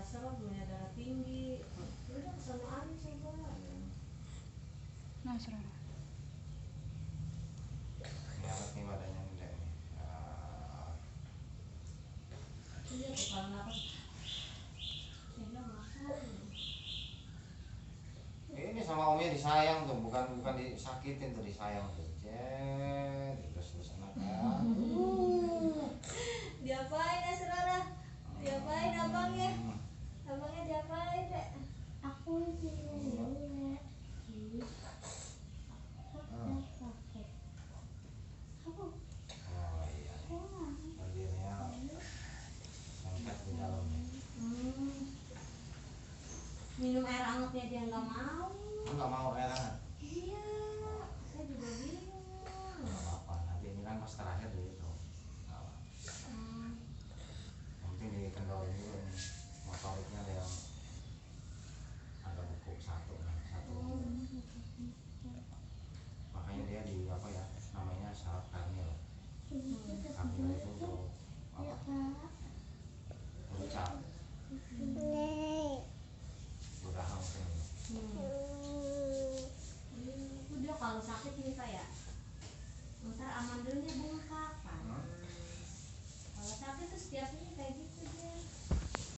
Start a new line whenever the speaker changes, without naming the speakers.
kolesterol, punya darah tinggi. Udah kesana aja coba.
Nah, saudara.
Ini alat nih badannya gede nih.
Iya tuh kalau nafas. Saya bilang makan.
Ini sama omnya disayang tuh, bukan disakitin tuh, disayang tuh. Terus anak kan.
Diapain ya saudara? Diapain abangnya? Abangnya diapain dek?
Aku sini.
Oh iya. Berdirinya lengket di dalam nih.
Minum air hangatnya dia nggak mau.
Enggak mau air hangat.
Iya, saya juga bingung.
Enggak apa-apa. Nanti ini kan pas terakhir deh itu. Yang penting dikendalin dulu nih. Motoriknya ada yang ada buku satu. Makanya dia di apa ya? Namanya syarat hamil. Hamil itu untuk apa? Berucap. Udah mungkin.
Itu dia kalau sakit ini kayak ntar amandelnya bengkak kan. Kalau sakit tuh setiap ini kayak gitu.